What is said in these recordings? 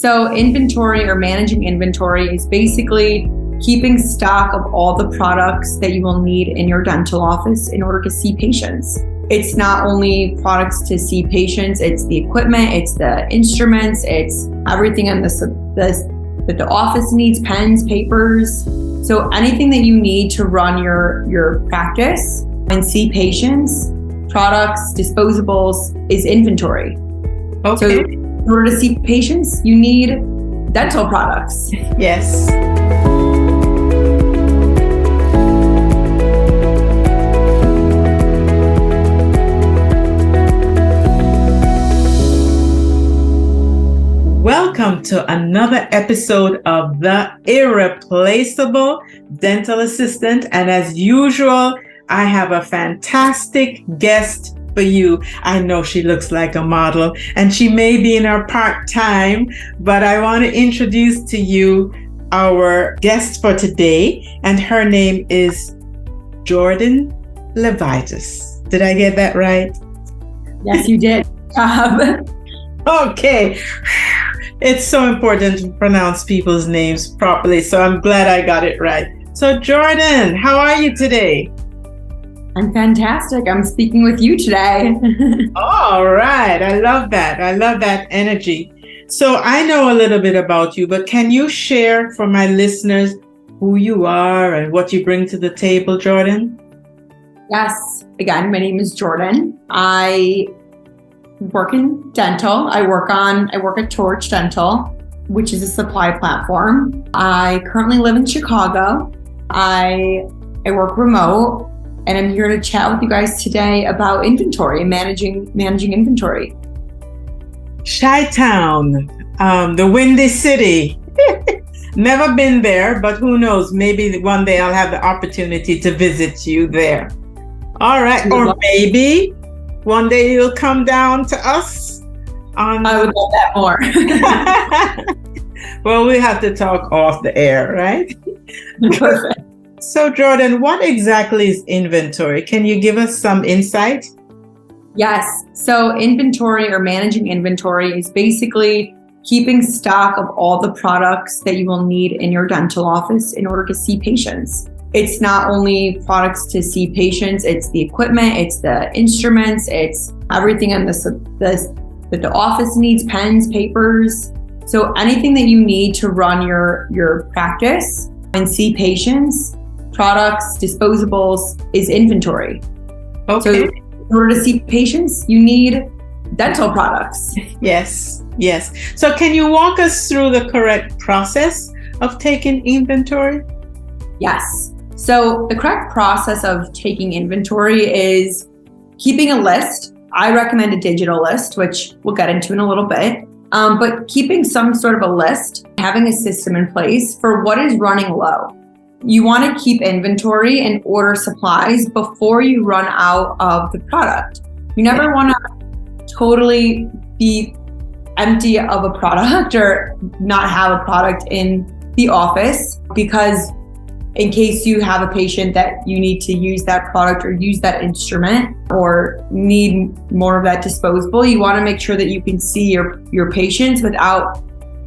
So inventory or managing inventory is basically keeping stock of all the products that you will need in your dental office in order to see patients. It's not only products to see patients, it's the equipment, it's the instruments, it's everything that the office needs, pens, papers. So anything that you need to run your practice and see patients, products, disposables is inventory. Okay. So in order to see patients, you need dental products. Yes. Welcome to another episode of The Irreplaceable Dental Assistant. And as usual, I have a fantastic guest for you. I know she looks like a model and she may be in her part-time, but I want to introduce to you our guest for today. And her name is Jordyn Levitas. Did I get that right? Yes, you did. Okay. It's so important to pronounce people's names properly, so I'm glad I got it right. So Jordyn, how are you today? I'm fantastic. I'm speaking with you today. All right. I love that. I love that energy. So I know a little bit about you, but can you share for my listeners who you are and what you bring to the table, Jordyn? Yes. Again, my name is Jordyn. I work in dental. I work at Torch Dental, which is a supply platform. I currently live in Chicago. I work remote, and I'm here to chat with you guys today about inventory and managing inventory. Chi-Town, the Windy City. Never been there, but who knows? Maybe one day I'll have the opportunity to visit you there. All right. Or maybe one day you'll come down to us. I would love that more. Well, we have to talk off the air, right? Perfect. So, Jordyn, what exactly is inventory? Can you give us some insight? Yes. So inventory or managing inventory is basically keeping stock of all the products that you will need in your dental office in order to see patients. It's not only products to see patients, it's the equipment, it's the instruments, it's everything that the office needs, pens, papers. So anything that you need to run your practice and see patients, products, disposables is inventory. Okay. So in order to see patients, you need dental products. Yes. So can you walk us through the correct process of taking inventory? Yes. So the correct process of taking inventory is keeping a list. I recommend a digital list, which we'll get into in a little bit. But keeping some sort of a list, having a system in place for what is running low. You want to keep inventory and order supplies before you run out of the product. You never want to totally be empty of a product or not have a product in the office, because in case you have a patient that you need to use that product or use that instrument or need more of that disposable, you want to make sure that you can see your patients without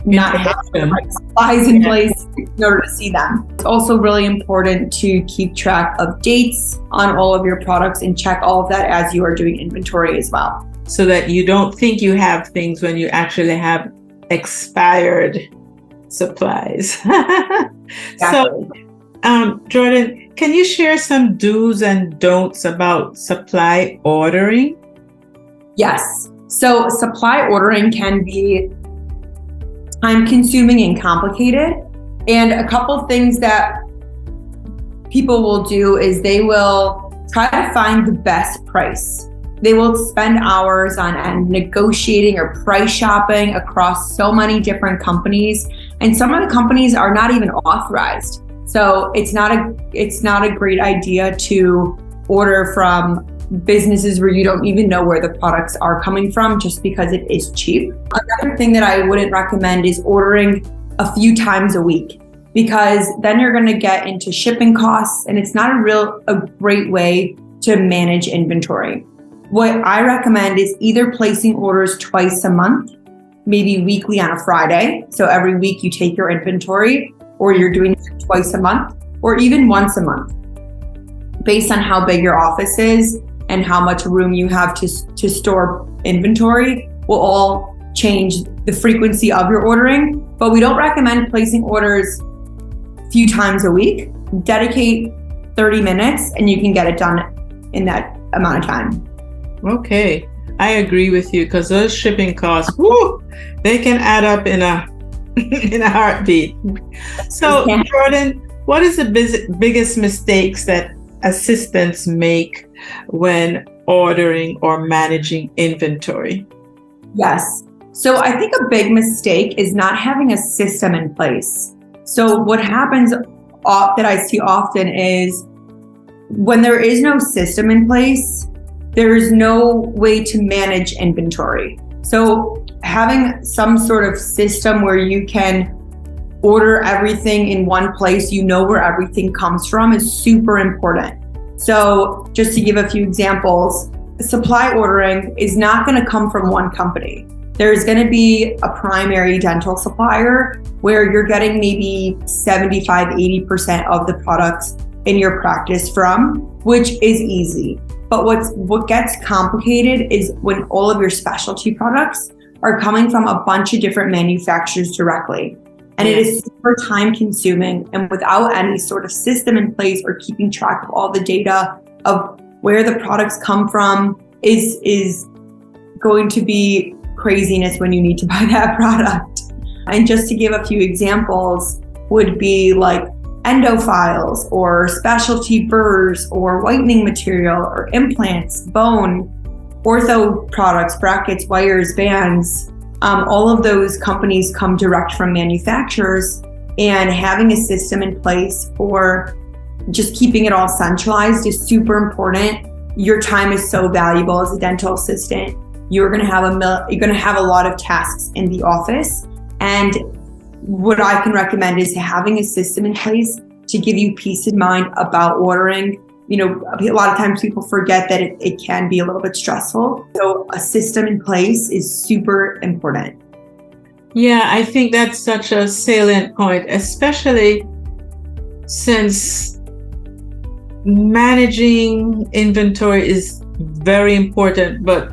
not having the right supplies in place in order to see them. It's also really important to keep track of dates on all of your products and check all of that as you are doing inventory as well. So that you don't think you have things when you actually have expired supplies. Exactly. So, Jordyn, can you share some do's and don'ts about supply ordering? Yes. So supply ordering can be time-consuming and complicated. And a couple things that people will do is they will try to find the best price. They will spend hours on negotiating or price shopping across so many different companies. And some of the companies are not even authorized. So it's not a great idea to order from businesses where you don't even know where the products are coming from just because it is cheap. Another thing that I wouldn't recommend is ordering a few times a week, because then you're going to get into shipping costs and it's not a great way to manage inventory. What I recommend is either placing orders twice a month maybe weekly on a Friday. So every week you take your inventory, or you're doing it twice a month, or even once a month, based on how big your office is and how much room you have to store inventory will all change the frequency of your ordering. But we don't recommend placing orders a few times a week. Dedicate 30 minutes and you can get it done in that amount of time. Okay, I agree with you, because those shipping costs, whoo, they can add up in a in a heartbeat. So, Jordyn, what is the biggest mistakes that assistants make when ordering or managing inventory? Yes. So I think a big mistake is not having a system in place. So what happens that I see often is when there is no system in place, there is no way to manage inventory. So having some sort of system where you can order everything in one place, you know where everything comes from, is super important. So just to give a few examples, supply ordering is not going to come from one company. There's going to be a primary dental supplier where you're getting maybe 75-80% of the products in your practice from, which is easy. But what gets complicated is when all of your specialty products are coming from a bunch of different manufacturers directly. And it is super time consuming, and without any sort of system in place or keeping track of all the data of where the products come from is going to be craziness when you need to buy that product. And just to give a few examples would be like endo files or specialty burrs or whitening material or implants, bone, ortho products, brackets, wires, bands. All of those companies come direct from manufacturers, and having a system in place for just keeping it all centralized is super important. Your time is so valuable as a dental assistant. You're going to have a lot of tasks in the office, and what I can recommend is having a system in place to give you peace of mind about ordering. You know, a lot of times people forget that it can be a little bit stressful. So a system in place is super important. Yeah, I think that's such a salient point, especially since managing inventory is very important. But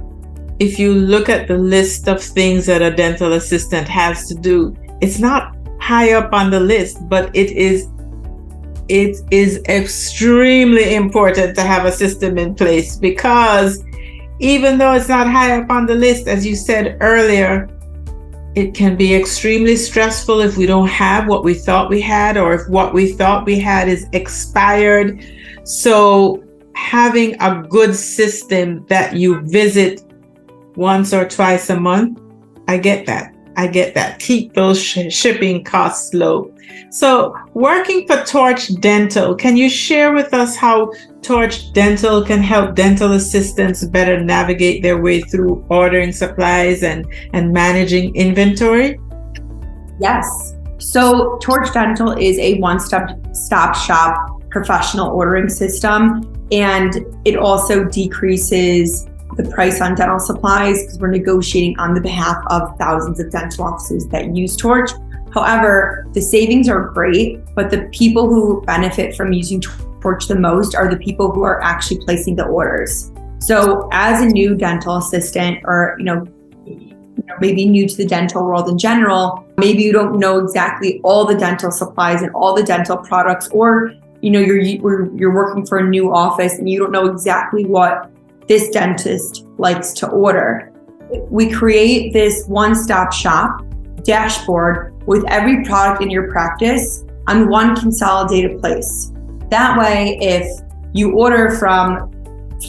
if you look at the list of things that a dental assistant has to do, it's not high up on the list, but it is extremely important to have a system in place, because even though it's not high up on the list, as you said earlier, it can be extremely stressful if we don't have what we thought we had, or if what we thought we had is expired. So having a good system that you visit once or twice a month, I get that. Keep those shipping costs low. So working for Torch Dental, can you share with us how Torch Dental can help dental assistants better navigate their way through ordering supplies and managing inventory? Yes. So Torch Dental is a one-stop shop professional ordering system, and it also decreases the price on dental supplies because we're negotiating on the behalf of thousands of dental offices that use Torch. However, the savings are great, but the people who benefit from using Torch the most are the people who are actually placing the orders. So as a new dental assistant, or maybe new to the dental world in general, maybe you don't know exactly all the dental supplies and all the dental products, or you're working for a new office and you don't know exactly what this dentist likes to order. We create this one-stop shop dashboard with every product in your practice on one consolidated place. That way, if you order from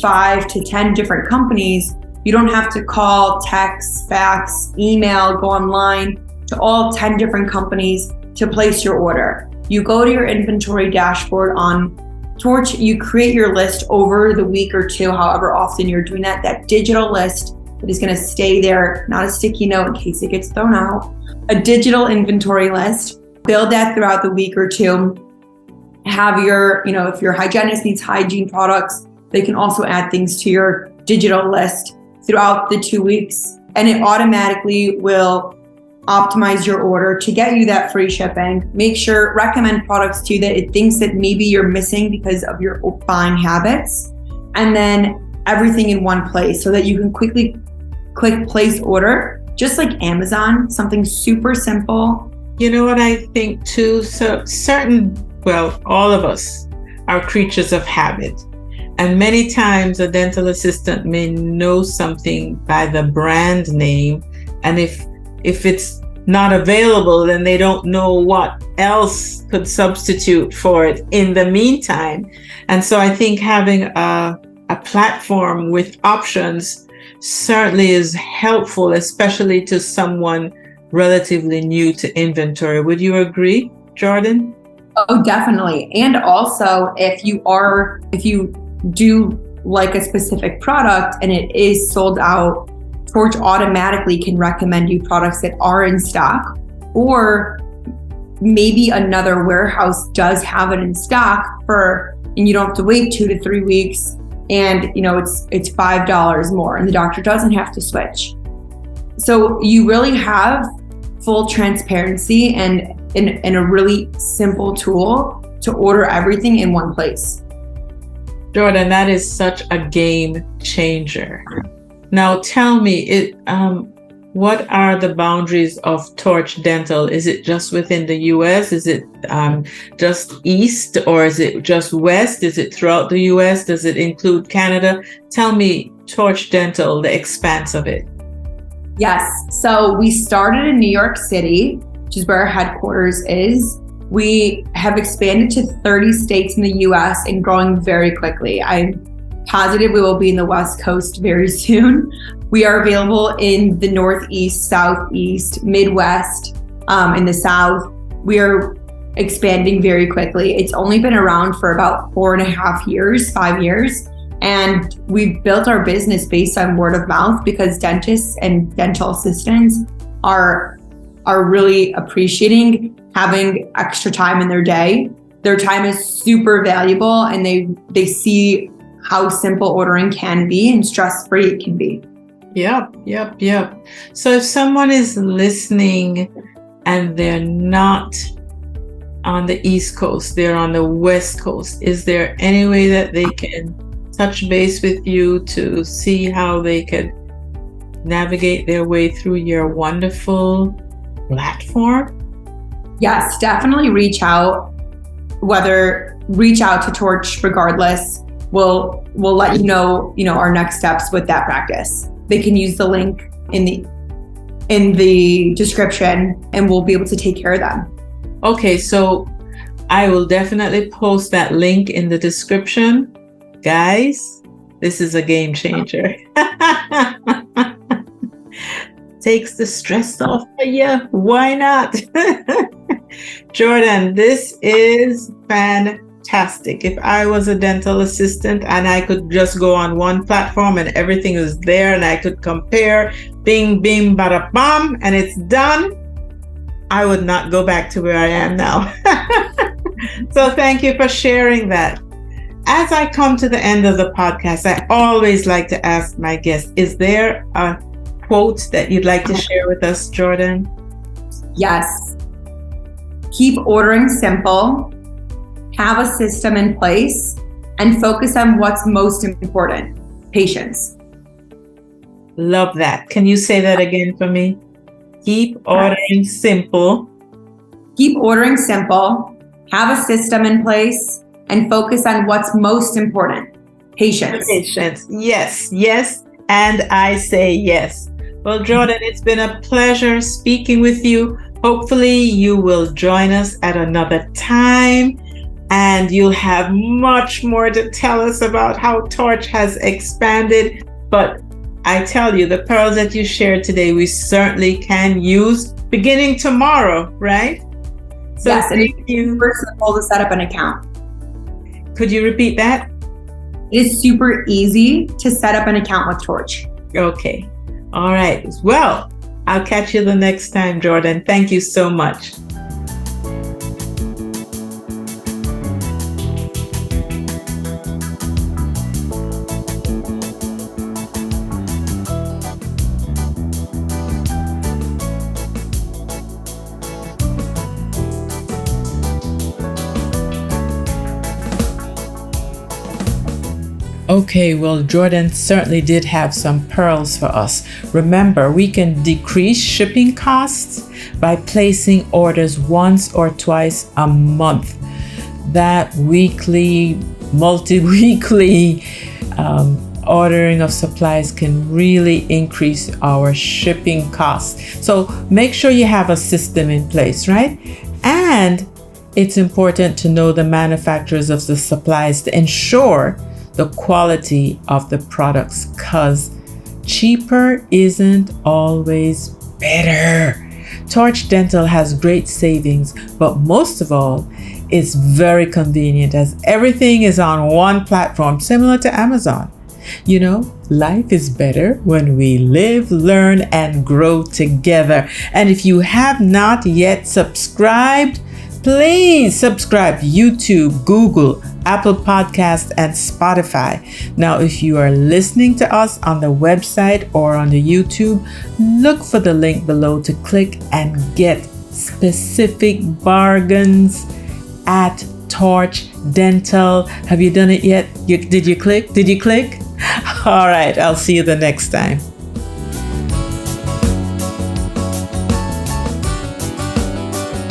5 to 10 different companies, you don't have to call, text, fax, email, go online to all 10 different companies to place your order. You go to your inventory dashboard on Torch, you create your list over the week or two, however often you're doing that digital list that is going to stay there, not a sticky note in case it gets thrown out, a digital inventory list. Build that throughout the week or two. Have your, if your hygienist needs hygiene products, they can also add things to your digital list throughout the 2 weeks. and it automatically will optimize your order to get you that free shipping. Recommend products to you that it thinks that maybe you're missing because of your buying habits, and then everything in one place so that you can quickly click place order, just like Amazon, something super simple. You know what I think too? So all of us are creatures of habit. And many times a dental assistant may know something by the brand name. And if it's not available, then they don't know what else could substitute for it in the meantime. And so I think having a platform with options certainly is helpful, especially to someone relatively new to inventory. Would you agree, Jordyn? Oh, definitely. And also, if you do like a specific product and it is sold out, Torch automatically can recommend you products that are in stock, or maybe another warehouse does have it in stock and you don't have to wait 2 to 3 weeks, and it's $5 more, and the doctor doesn't have to switch. So you really have full transparency and a really simple tool to order everything in one place. Jordyn, that is such a game changer. Now tell me, what are the boundaries of Torch Dental? Is it just within the US? Is it just East, or is it just West? Is it throughout the US? Does it include Canada? Tell me, Torch Dental, the expanse of it. Yes. So we started in New York City, which is where our headquarters is. We have expanded to 30 states in the US and growing very quickly. I'm positive we will be in the West Coast very soon. We are available in the Northeast, Southeast, Midwest, in the South. We are expanding very quickly. It's only been around for about 5 years. And we've built our business based on word of mouth, because dentists and dental assistants are really appreciating having extra time in their day. Their time is super valuable, and they see how simple ordering can be and stress-free it can be. Yep. So if someone is listening and they're not on the East Coast, they're on the West Coast, is there any way that they can touch base with you to see how they could navigate their way through your wonderful platform? Yes, definitely reach out. Reach out to Torch regardless. We'll let you know, our next steps with that practice. They can use the link in the description, and we'll be able to take care of them. Okay, so I will definitely post that link in the description. Guys, this is a game changer. Takes the stress off of you. Why not? Jordyn, this is fantastic. If I was a dental assistant and I could just go on one platform and everything is there and I could compare, bing, bing, bada, bam, and it's done, I would not go back to where I am now. So thank you for sharing that. As I come to the end of the podcast, I always like to ask my guests, is there a quote that you'd like to share with us, Jordyn? Yes. Keep ordering simple, have a system in place, and focus on what's most important, patience. Love that. Can you say that again for me? Keep ordering simple. Keep ordering simple, have a system in place, and focus on what's most important, patience. Patience. Yes. And I say yes. Well, Jordyn, it's been a pleasure speaking with you. Hopefully you will join us at another time, and you'll have much more to tell us about how Torch has expanded. But I tell you, the pearls that you shared today, we certainly can use beginning tomorrow, right? So yes, and thank you. It's super simple to set up an account. Could you repeat that? It is super easy to set up an account with Torch. Okay. All right. Well, I'll catch you the next time, Jordyn. Thank you so much. Okay, well, Jordyn certainly did have some pearls for us. Remember, we can decrease shipping costs by placing orders once or twice a month. That weekly, multi-weekly ordering of supplies can really increase our shipping costs. So make sure you have a system in place, right? And it's important to know the manufacturers of the supplies to ensure the quality of the products, because cheaper isn't always better. Torch Dental has great savings, but most of all, it's very convenient as everything is on one platform, similar to Amazon. You know, life is better when we live, learn, and grow together. And if you have not yet subscribed, please subscribe YouTube, Google, Apple Podcast, and Spotify. Now, if you are listening to us on the website or on the YouTube, look for the link below to click and get specific bargains at Torch Dental. Have you done it yet? Did you click? All right, I'll see you the next time.